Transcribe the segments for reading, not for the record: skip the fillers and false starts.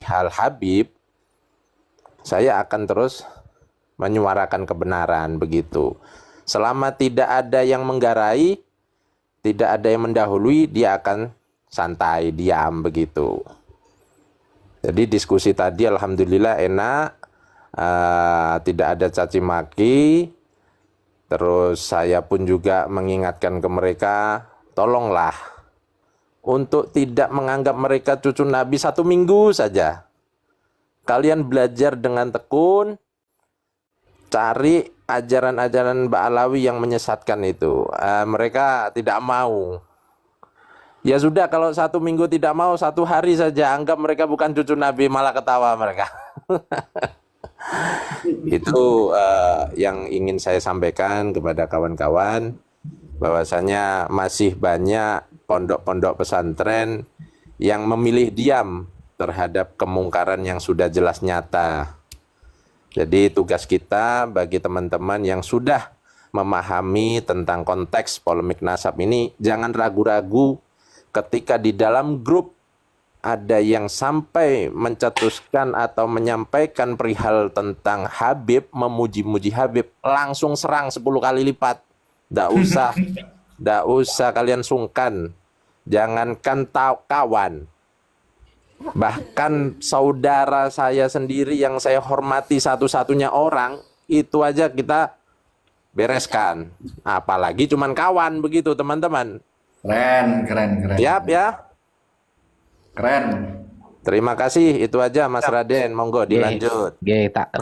perihal Habib, saya akan terus menyuarakan kebenaran begitu. Selama tidak ada yang menggarai, tidak ada yang mendahului, dia akan santai, diam begitu. Jadi diskusi tadi alhamdulillah enak, tidak ada caci maki. Terus saya pun juga mengingatkan ke mereka, tolonglah untuk tidak menganggap mereka cucu Nabi 1 minggu saja. Kalian belajar dengan tekun, cari ajaran-ajaran Ba'alawi yang menyesatkan itu. Mereka tidak mau. Ya sudah, kalau 1 minggu tidak mau, 1 hari saja, anggap mereka bukan cucu Nabi, malah ketawa mereka. Itu yang ingin saya sampaikan kepada kawan-kawan, bahwasanya masih banyak pondok-pondok pesantren yang memilih diam terhadap kemungkaran yang sudah jelas nyata. Jadi tugas kita bagi teman-teman yang sudah memahami tentang konteks polemik nasab ini, jangan ragu-ragu ketika di dalam grup ada yang sampai mencetuskan atau menyampaikan perihal tentang Habib, memuji-muji Habib, langsung serang 10 kali lipat. Nggak usah kalian sungkan. Jangankan kawan, bahkan saudara saya sendiri yang saya hormati satu-satunya orang, itu aja kita bereskan. Apalagi cuman kawan begitu teman-teman. Keren. Siap ya? Keren. Terima kasih, itu aja Mas Raden, monggo dilanjut. Tak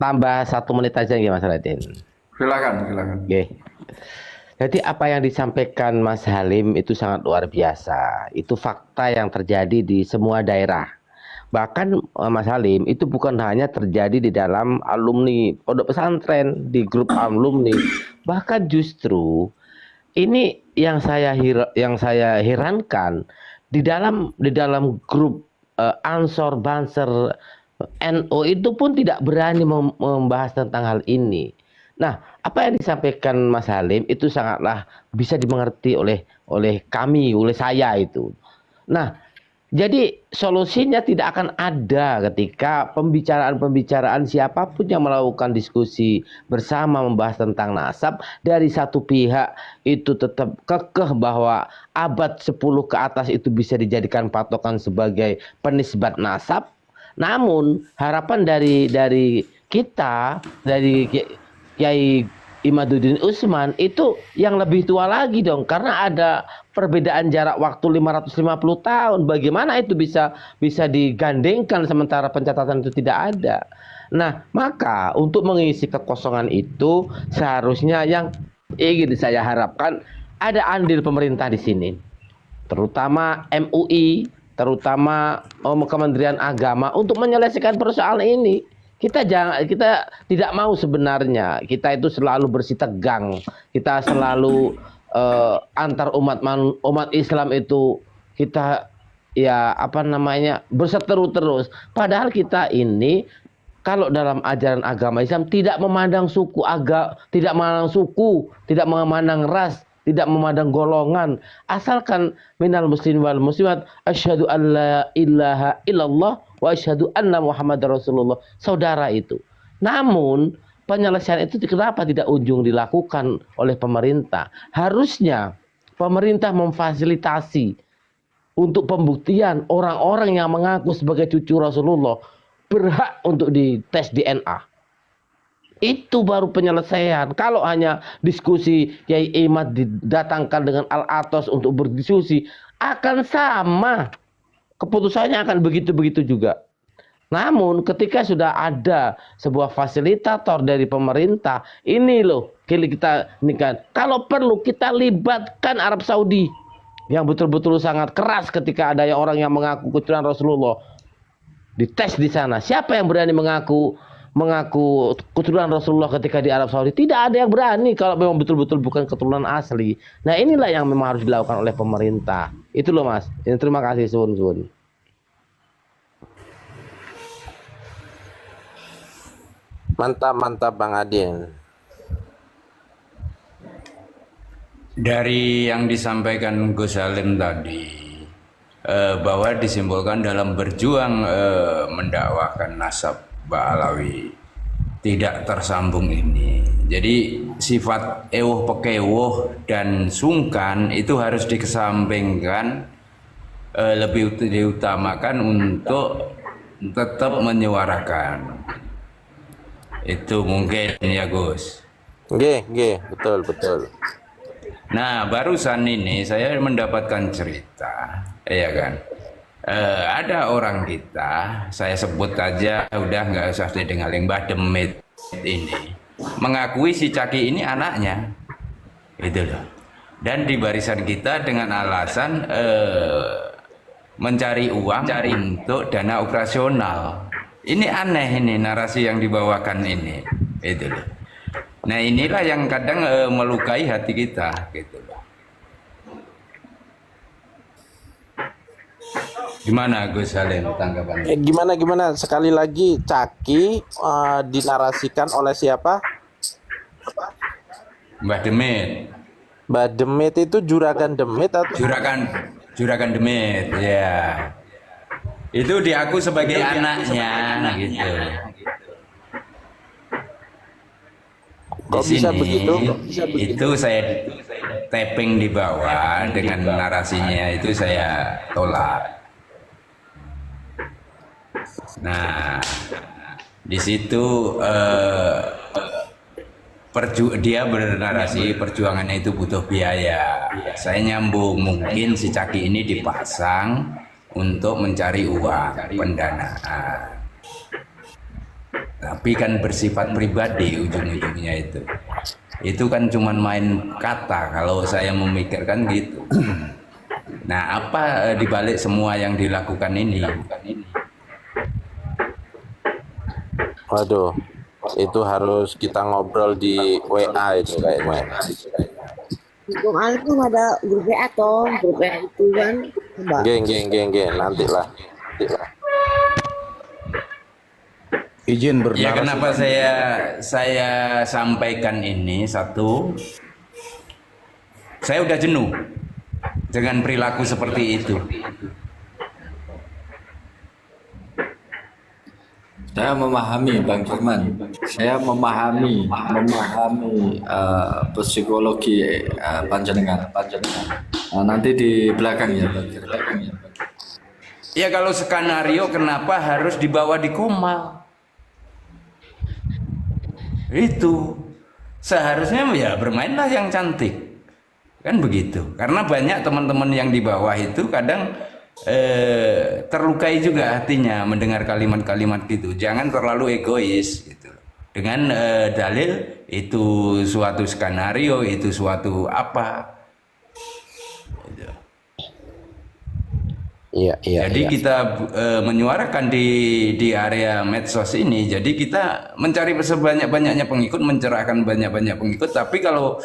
tambah 1 menit aja ya Mas Raden. Silakan. Jadi apa yang disampaikan Mas Halim itu sangat luar biasa. Itu fakta yang terjadi di semua daerah. Bahkan Mas Halim itu bukan hanya terjadi di dalam alumni pondok pesantren, di grup alumni. Bahkan justru ini yang saya herankan di dalam grup Ansor Banser NU itu pun tidak berani membahas tentang hal ini. Nah, apa yang disampaikan Mas Halim itu sangatlah bisa dimengerti oleh kami, oleh saya itu. Nah, jadi solusinya tidak akan ada ketika pembicaraan siapapun yang melakukan diskusi bersama membahas tentang nasab, dari satu pihak itu tetap kekeh bahwa abad 10 ke atas itu bisa dijadikan patokan sebagai penisbat nasab. Namun harapan dari kita, dari Kiai Imaduddin Utsman itu yang lebih tua lagi dong, karena ada perbedaan jarak waktu 550 tahun. Bagaimana itu bisa digandengkan sementara pencatatan itu tidak ada? Nah, maka untuk mengisi kekosongan itu seharusnya yang ingin saya harapkan ada andil pemerintah di sini, terutama MUI, terutama Kementerian Agama untuk menyelesaikan persoalan ini. Kita tidak mau sebenarnya kita itu selalu bersitegang, kita selalu antar umat Islam itu kita berseteru terus. Padahal kita ini kalau dalam ajaran agama Islam tidak memandang suku, tidak memandang suku, tidak memandang ras, tidak memandang golongan, asalkan minal muslimin wal muslimat asyhadu an la ilaha illallah wa asyhadu anna Muhammadar Rasulullah, saudara itu. Namun penyelesaian itu kenapa tidak ujung dilakukan oleh pemerintah? Harusnya pemerintah memfasilitasi untuk pembuktian orang-orang yang mengaku sebagai cucu Rasulullah berhak untuk dites DNA. Itu baru penyelesaian. Kalau hanya diskusi Kiai Imad didatangkan dengan Al-Atos untuk berdiskusi, akan sama. Keputusannya akan begitu-begitu juga. Namun ketika sudah ada sebuah fasilitator dari pemerintah, ini loh kita ini kan, kalau perlu kita libatkan Arab Saudi yang betul-betul sangat keras ketika ada orang yang mengaku keturunan Rasulullah, dites di sana. Siapa yang berani mengaku keturunan Rasulullah ketika di Arab Saudi? Tidak ada yang berani kalau memang betul-betul bukan keturunan asli. Nah, inilah yang memang harus dilakukan oleh pemerintah. Itu loh Mas. Terima kasih Sun. Mantap Bang Adin. Dari yang disampaikan Gus Halim tadi, bahwa disimpulkan dalam berjuang mendakwahkan nasab Ba'alawi tidak tersambung ini. Jadi sifat ewuh pekewuh dan sungkan itu harus dikesampingkan, lebih diutamakan untuk tetap menyuarakan. Itu mungkin ya Gus. Betul, betul. Nah, barusan ini saya mendapatkan cerita, ya kan? Ada orang kita, saya sebut aja, udah nggak usah didengarin, Mbah Demit ini, mengakui si Caki ini anaknya, itu loh. Dan di barisan kita dengan alasan mencari uang untuk dana operasional. Ini aneh ini narasi yang dibawakan ini, itu loh. Nah inilah yang kadang melukai hati kita, gitu loh. Gimana Gus Salim tanggapannya? Gimana sekali lagi Caki dinarasikan oleh siapa? Mbah Demit. Mbah Demit itu juragan Demit atau Juragan Demit, ya. Itu diaku sebagai anaknya, gitu. kok Di bisa sini, begitu? itu saya tapping di bawah dengan narasinya itu saya tolak. Nah, di situ dia bernarasi perjuangannya itu butuh biaya. Saya nyambung, mungkin si Caki ini dipasang untuk mencari uang pendanaan. Tapi kan bersifat pribadi ujung-ujungnya itu. Itu kan cuman main kata kalau saya memikirkan gitu. Nah, apa dibalik semua yang dilakukan ini? Waduh, itu harus kita ngobrol di WA itu kayaknya. Bung Ali kan ada grup WA toh, grup WA itu kan, Mbak. Nantilah. Izin Ya bernarasi. kenapa saya sampaikan ini satu, saya udah jenuh dengan perilaku seperti itu. Saya memahami Bang Firman. Saya memahami psikologi panjenengan. Nanti di belakang ya, Bang Firman. Ya kalau skenario kenapa harus dibawa di Komal? Itu seharusnya ya bermainlah yang cantik, kan begitu. Karena banyak teman-teman yang di bawah itu kadang terlukai juga hatinya mendengar kalimat-kalimat gitu. Jangan terlalu egois gitu. Dengan dalil itu suatu skenario, itu suatu apa. Gitu. Iya. Jadi kita menyuarakan di area medsos ini. Jadi kita mencari sebanyak-banyaknya pengikut, mencerahkan banyak-banyak pengikut. Tapi kalau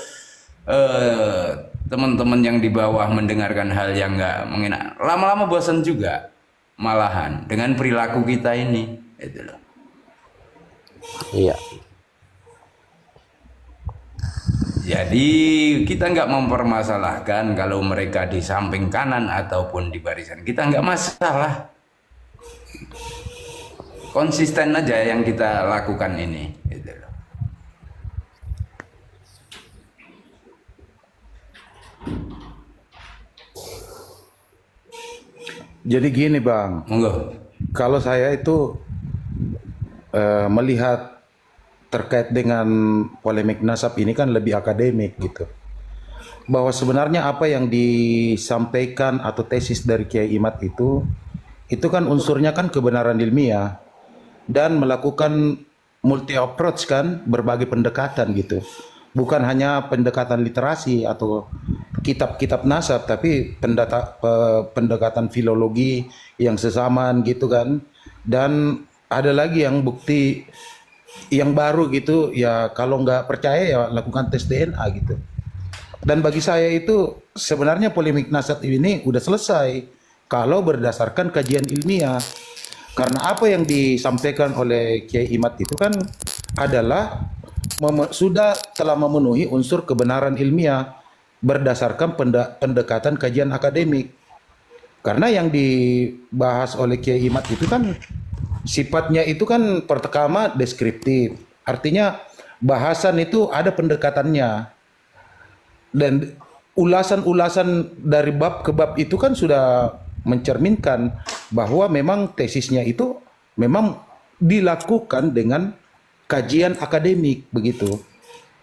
teman-teman yang di bawah mendengarkan hal yang nggak mengenak, lama-lama bosan juga malahan dengan perilaku kita ini. Itu loh. Iya. Jadi kita nggak mempermasalahkan kalau mereka di samping kanan ataupun di barisan kita, nggak masalah. Konsisten aja yang kita lakukan ini. Gitu loh. Jadi gini Bang, Monggo. kalau saya itu melihat terkait dengan polemik nasab ini kan lebih akademik gitu. Bahwa sebenarnya apa yang disampaikan atau tesis dari Kiai Imad itu kan unsurnya kan kebenaran ilmiah dan melakukan multi approach kan, berbagai pendekatan gitu. Bukan hanya pendekatan literasi atau kitab-kitab nasab, tapi pendekatan filologi yang sesamaan gitu kan. Dan ada lagi yang bukti yang baru gitu, ya kalau nggak percaya ya lakukan tes DNA gitu. Dan bagi saya itu sebenarnya polemik nasab ini udah selesai kalau berdasarkan kajian ilmiah. Karena apa yang disampaikan oleh Kiai Imad itu kan adalah sudah telah memenuhi unsur kebenaran ilmiah berdasarkan pendekatan kajian akademik. Karena yang dibahas oleh Kiai Imad itu kan sifatnya itu kan pertama deskriptif. Artinya bahasan itu ada pendekatannya. Dan ulasan-ulasan dari bab ke bab itu kan sudah mencerminkan bahwa memang tesisnya itu memang dilakukan dengan kajian akademik begitu.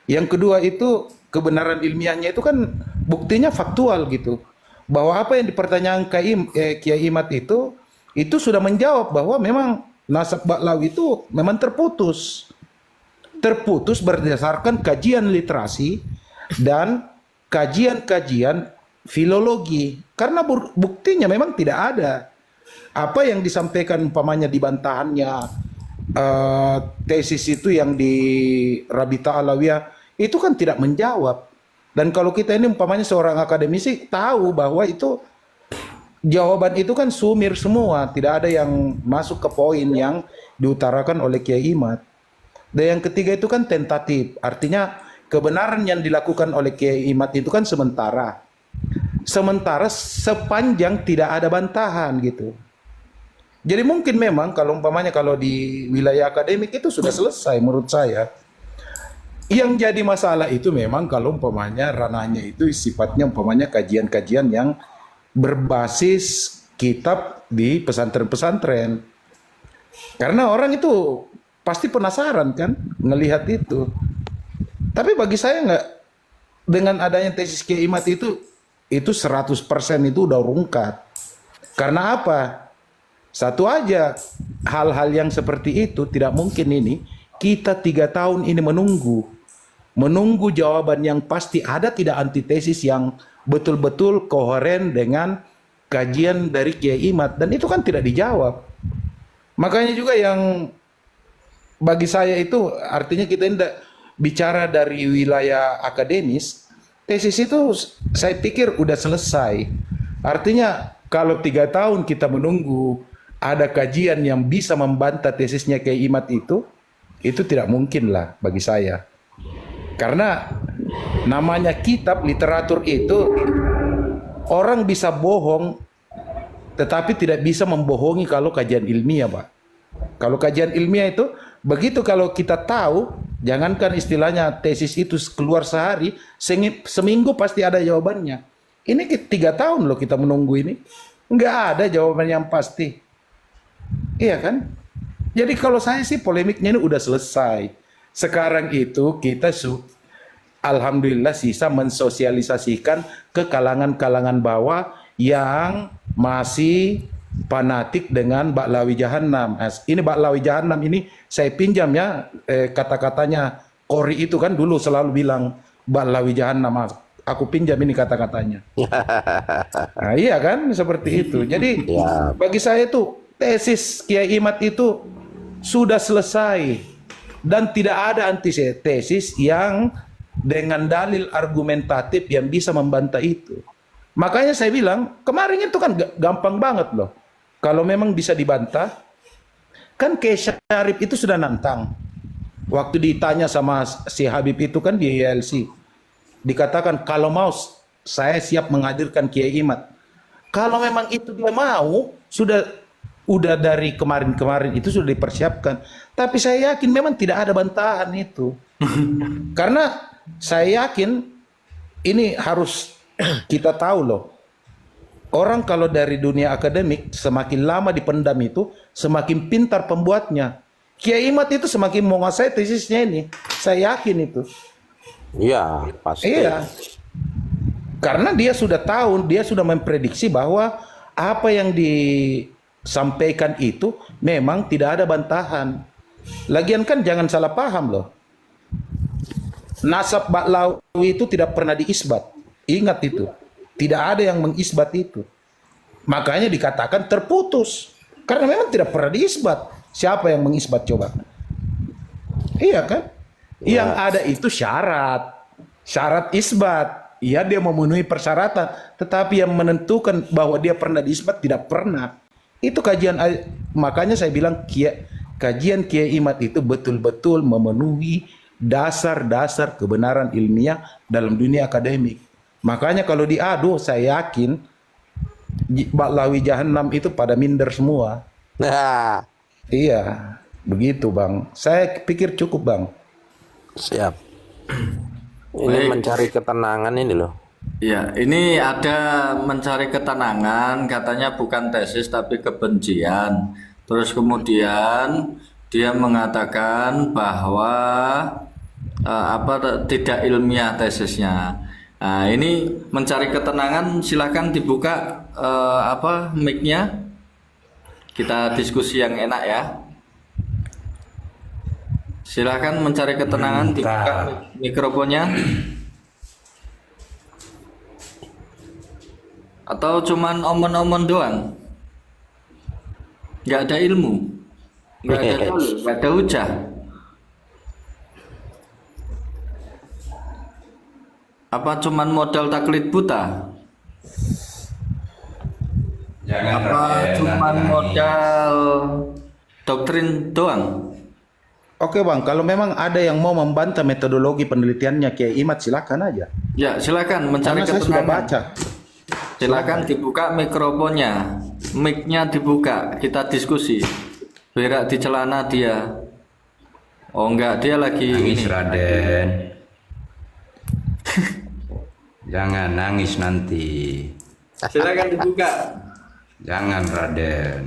Yang kedua itu kebenaran ilmiahnya itu kan buktinya faktual gitu. Bahwa apa yang dipertanyakan Kiai Imad itu sudah menjawab bahwa memang nasab Ba'lawi itu memang terputus. Terputus berdasarkan kajian literasi dan kajian-kajian filologi. Karena buktinya memang tidak ada. Apa yang disampaikan umpamanya di bantahannya tesis itu yang di Rabita Alawiyah itu kan tidak menjawab. Dan kalau kita ini umpamanya seorang akademisi tahu bahwa itu jawaban itu kan sumir semua, tidak ada yang masuk ke poin yang diutarakan oleh Kiai Imad. Dan yang ketiga itu kan tentatif, artinya kebenaran yang dilakukan oleh Kiai Imad itu kan sementara. Sementara sepanjang tidak ada bantahan gitu. Jadi mungkin memang kalau umpamanya kalau di wilayah akademik itu sudah selesai menurut saya. Yang jadi masalah itu memang kalau umpamanya ranahnya itu sifatnya umpamanya kajian-kajian yang berbasis kitab di pesantren-pesantren. Karena orang itu pasti penasaran kan ngelihat itu. Tapi bagi saya nggak, dengan adanya tesis Kiai Imad itu 100% itu udah rungkat. Karena apa? Satu aja, hal-hal yang seperti itu tidak mungkin ini kita 3 tahun ini menunggu jawaban yang pasti, ada tidak antitesis yang betul-betul koheren dengan kajian dari Kiai Imad, dan itu kan tidak dijawab. Makanya juga yang bagi saya itu artinya kita tidak bicara dari wilayah akademis, tesis itu saya pikir udah selesai. Artinya kalau 3 tahun kita menunggu ada kajian yang bisa membantah tesisnya Kiai Imad itu tidak mungkin lah bagi saya. Karena namanya kitab literatur itu orang bisa bohong tetapi tidak bisa membohongi kalau kajian ilmiah, Pak. Kalau kajian ilmiah itu begitu, kalau kita tahu, jangankan istilahnya tesis itu keluar sehari, seminggu pasti ada jawabannya. Ini 3 tahun loh kita menunggu ini, nggak ada jawaban yang pasti. Iya kan? Jadi kalau saya sih polemiknya ini udah selesai. Sekarang itu kita alhamdulillah sisa mensosialisasikan ke kalangan-kalangan bawah yang masih fanatik dengan Ba'lawi Jahannam. Ini Ba'lawi Jahannam ini saya pinjam ya kata-katanya Qori itu kan dulu selalu bilang Ba'lawi Jahannam. Aku pinjam ini kata-katanya. Nah, iya kan seperti itu. Jadi bagi saya itu tesis Kiai Imad itu sudah selesai dan tidak ada antitesis yang dengan dalil argumentatif yang bisa membantah itu. Makanya saya bilang kemarin itu kan gampang banget loh. Kalau memang bisa dibantah, kan Kiai Syarif itu sudah nantang. Waktu ditanya sama si Habib itu kan di YLC, dikatakan kalau mau saya siap menghadirkan Kiai Imad. Kalau memang itu dia mau, udah dari kemarin-kemarin itu sudah dipersiapkan. Tapi saya yakin memang tidak ada bantahan itu. Karena saya yakin ini harus kita tahu loh. Orang kalau dari dunia akademik semakin lama dipendam itu, semakin pintar pembuatnya. Kiai Imad itu semakin menguasai tesisnya ini. Saya yakin itu. Iya, pasti. Iya. Karena dia sudah tahu, dia sudah memprediksi bahwa apa yang disampaikan itu memang tidak ada bantahan. Lagian kan jangan salah paham loh. Nasab Ba'lawi itu tidak pernah diisbat. Ingat itu. Tidak ada yang mengisbat itu. Makanya dikatakan terputus. Karena memang tidak pernah diisbat. Siapa yang mengisbat coba? Iya kan? Ya. Yang ada itu syarat. Syarat isbat. Iya, dia memenuhi persyaratan. Tetapi yang menentukan bahwa dia pernah diisbat tidak pernah. Itu kajian. Makanya saya bilang kajian Kiai Imad itu betul-betul memenuhi dasar-dasar kebenaran ilmiah dalam dunia akademik. Makanya kalau diadu, saya yakin Baklawi Jahanam itu pada minder semua. Nah, Iya, begitu Bang. Saya pikir cukup Bang. siap. Ini mencari ketenangan ini loh. Ya, ini ada mencari ketenangan, katanya bukan tesis tapi kebencian. Terus kemudian dia mengatakan bahwa tidak ilmiah tesisnya. Nah, ini mencari ketenangan, silakan dibuka mic-nya. Kita diskusi yang enak ya. Silakan mencari ketenangan, dibuka mikrofonnya. Atau cuman omon-omon doang? Nggak ada ilmu, nggak ada dalil, nggak ada hujah. Apa cuman modal taklid buta? Jangan Apa cuman modal doktrin doang? Oke Bang, kalau memang ada yang mau membantah metodologi penelitiannya Kiai Imad, silakan aja. Ya, silakan mencari Karena saya sudah ketenangan. baca. Silakan dibuka mikrofonnya, mic-nya dibuka, kita diskusi. Berak di celana dia. Oh enggak, dia lagi Nangis ini. Raden. Jangan nangis nanti. Silakan dibuka. Jangan Raden.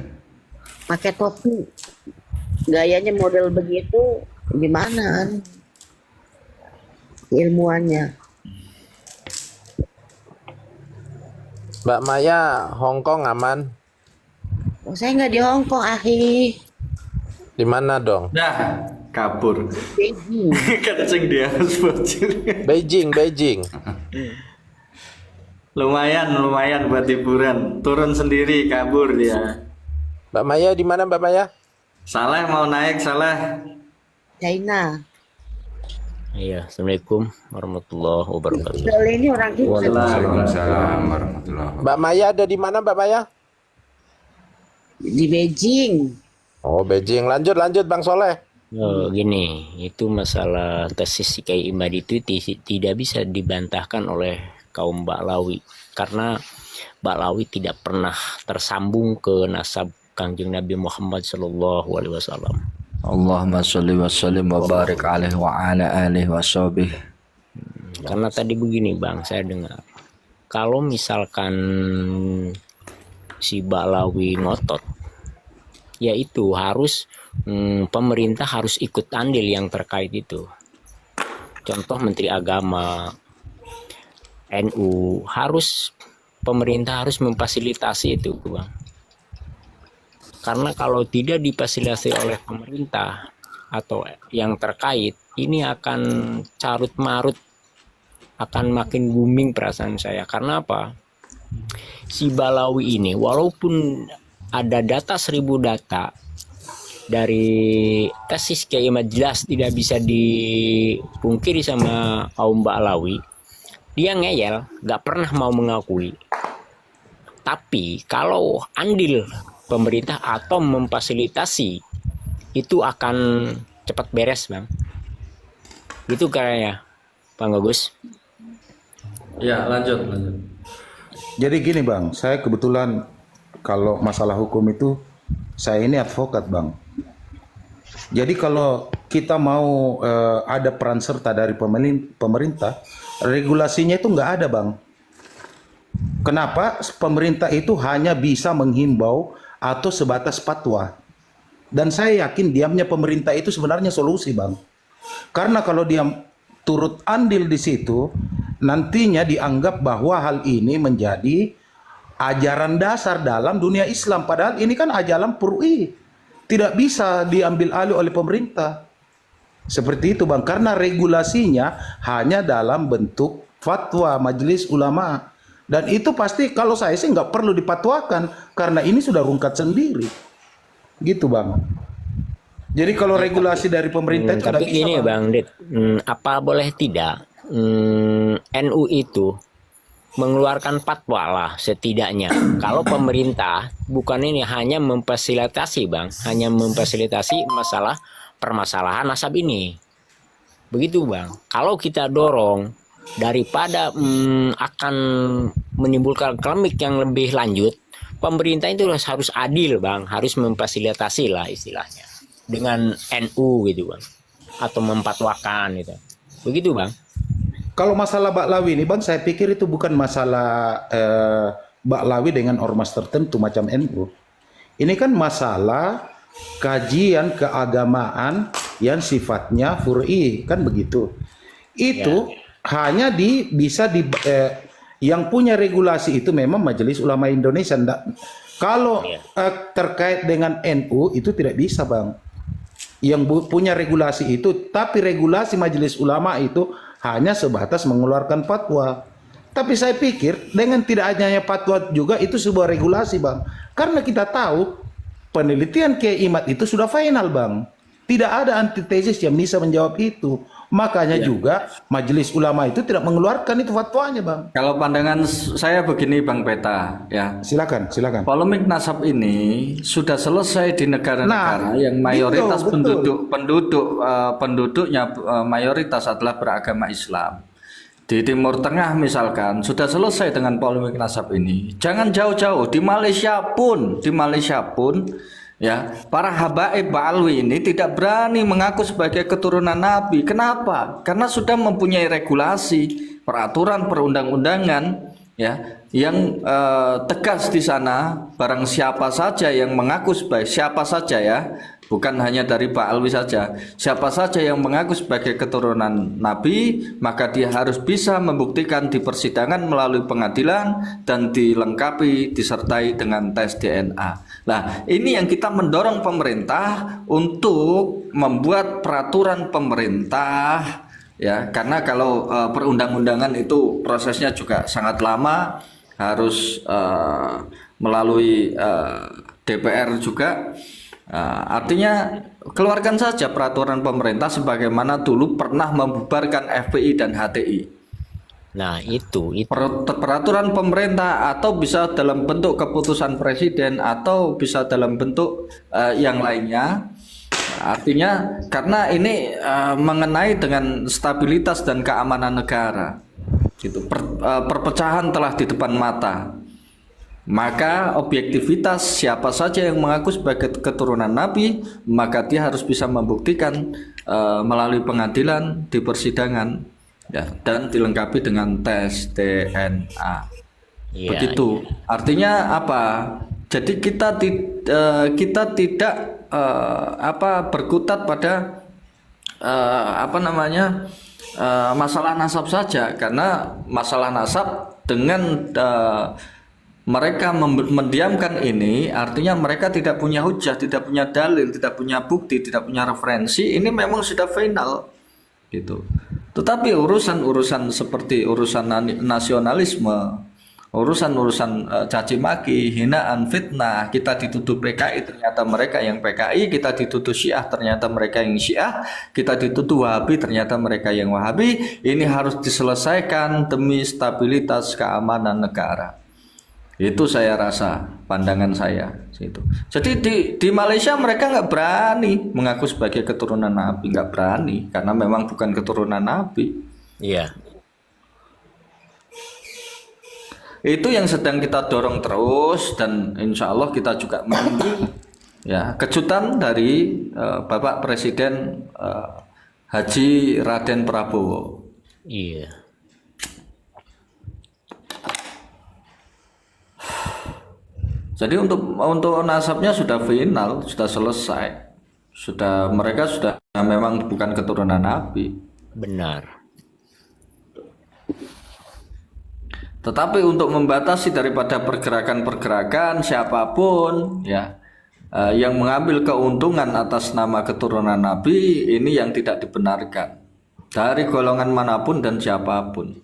Pakai topi. Gayanya model begitu gimana kan? Ilmuannya. Mbak Maya, Hongkong aman? Oh, saya nggak di Hongkong, akhi. Di mana dong? Nah, kabur. Beijing. Kencing dia bocil. Beijing. Lumayan buat hiburan. Turun sendiri, kabur dia. Mbak Maya di mana Mbak Maya? Saleh mau naik, Saleh. China. Iya, Assalamualaikum warahmatullahi wabarakatuh. Soalnya ini orang kita. Waalaikumsalam warahmatullahi wabarakatuh. Mbak Maya ada di mana Mbak Maya? Di Beijing. Oh, Beijing. Lanjut Bang Soleh. Gini, itu masalah tesis Kiai Imad itu tidak bisa dibantahkan oleh kaum Baklawi karena Baklawi tidak pernah tersambung ke nasab Kanjeng Nabi Muhammad Sallallahu Alaihi Wasallam. Allahumma sholli wa sallim wa barik alaihi wa ala alihi wa sahbihi. Karena tadi begini Bang, saya dengar kalau misalkan si Baklawi ngotot, yaitu harus pemerintah harus ikut andil yang terkait itu. Contoh Menteri Agama, NU, pemerintah harus memfasilitasi itu Bang. Karena kalau tidak difasilitasi oleh pemerintah atau yang terkait, ini akan carut marut, akan makin booming perasaan saya. Karena apa? Si Baklawi ini walaupun ada data 1000 data dari tesis Kiai Imad jelas tidak bisa dipungkiri sama kaum Baklawi, dia ngeyel, gak pernah mau mengakui. Tapi kalau andil pemerintah atau memfasilitasi itu akan cepat beres Bang. Itu kayaknya Bang Agus. Ya, lanjut. Jadi gini Bang, saya kebetulan kalau masalah hukum itu saya ini advokat Bang. Jadi kalau kita mau ada peran serta dari pemerintah, regulasinya itu nggak ada Bang. Kenapa pemerintah itu hanya bisa menghimbau atau sebatas fatwa? Dan saya yakin diamnya pemerintah itu sebenarnya solusi Bang. Karena kalau dia turut andil di situ, nantinya dianggap bahwa hal ini menjadi ajaran dasar dalam dunia Islam. Padahal ini kan ajaran pur'i. Tidak bisa diambil alih oleh pemerintah. Seperti itu Bang. Karena regulasinya hanya dalam bentuk fatwa majelis ulama. Dan itu pasti kalau saya sih nggak perlu dipatwakan. Karena ini sudah rungkat sendiri. Gitu Bang. Jadi kalau regulasi dari pemerintah itu Tapi tidak bisa gini Bang Dit, apa boleh tidak NU itu mengeluarkan fatwa lah setidaknya. Kalau pemerintah bukan ini hanya memfasilitasi Bang, hanya memfasilitasi masalah permasalahan nasab ini. Begitu Bang. Kalau kita dorong daripada akan menimbulkan klinik yang lebih lanjut, pemerintah itu harus adil bang, harus memfasilitasi lah istilahnya dengan NU gitu bang, atau mempatwakan gitu. Begitu bang. Kalau masalah Baklawi ini Bang, saya pikir itu bukan masalah Baklawi dengan ormas tertentu macam NU. Ini kan masalah kajian keagamaan yang sifatnya fur'i, kan begitu. Itu hanya bisa yang punya regulasi itu memang Majelis Ulama Indonesia. Kalau terkait dengan NU itu tidak bisa Bang. Yang punya regulasi itu, tapi regulasi Majelis Ulama itu hanya sebatas mengeluarkan fatwa. Tapi saya pikir dengan tidak adanya fatwa juga itu sebuah regulasi Bang. Karena kita tahu penelitian Kiai Imad itu sudah final Bang. Tidak ada antitesis yang bisa menjawab itu. Makanya juga Majelis Ulama itu tidak mengeluarkan itu fatwanya Bang. Kalau pandangan saya begini Bang Peta, ya. Silakan. Polemik nasab ini sudah selesai di negara-negara yang mayoritas penduduknya mayoritas adalah beragama Islam. Di Timur Tengah misalkan sudah selesai dengan polemik nasab ini. Jangan jauh-jauh, di Malaysia pun ya, para habaib Ba'alwi ini tidak berani mengaku sebagai keturunan Nabi. Kenapa? Karena sudah mempunyai regulasi, peraturan perundang-undangan ya, yang tegas di sana. Barang siapa saja yang mengaku sebagai siapa saja ya, bukan hanya dari Ba'alwi saja. Siapa saja yang mengaku sebagai keturunan Nabi, maka dia harus bisa membuktikan di persidangan melalui pengadilan dan dilengkapi disertai dengan tes DNA. Nah, ini yang kita mendorong pemerintah untuk membuat peraturan pemerintah ya, karena kalau perundang-undangan itu prosesnya juga sangat lama, harus melalui DPR juga. Artinya keluarkan saja peraturan pemerintah sebagaimana dulu pernah membubarkan FPI dan HTI. Nah itu peraturan pemerintah, atau bisa dalam bentuk keputusan presiden, atau bisa dalam bentuk yang lainnya. Artinya karena ini mengenai dengan stabilitas dan keamanan negara, gitu. Perpecahan telah di depan mata. Maka objektivitas siapa saja yang mengaku sebagai keturunan Nabi, maka dia harus bisa membuktikan melalui pengadilan di persidangan ya, dan dilengkapi dengan tes DNA. Begitu. Artinya apa? Jadi kita tidak berkutat pada masalah nasab saja, karena masalah nasab dengan mereka mendiamkan ini, artinya mereka tidak punya hujah, tidak punya dalil, tidak punya bukti, tidak punya referensi. Ini memang sudah final, gitu. Tetapi urusan-urusan seperti urusan nasionalisme, urusan-urusan caci maki, hinaan, fitnah, kita dituduh PKI ternyata mereka yang PKI, kita dituduh Syiah ternyata mereka yang Syiah, kita dituduh Wahabi ternyata mereka yang Wahabi. Ini harus diselesaikan demi stabilitas keamanan negara. Itu saya rasa, pandangan saya itu. Jadi di Malaysia mereka nggak berani mengaku sebagai keturunan Nabi, nggak berani karena memang bukan keturunan Nabi. Iya. Itu yang sedang kita dorong terus, dan insya Allah kita juga menunggu ya kejutan dari Bapak Presiden Haji Raden Prabowo. Iya. Jadi untuk nasabnya sudah final, sudah selesai, mereka sudah memang bukan keturunan Nabi. Benar. Tetapi untuk membatasi daripada pergerakan-pergerakan siapapun ya yang mengambil keuntungan atas nama keturunan Nabi, ini yang tidak dibenarkan dari golongan manapun dan siapapun.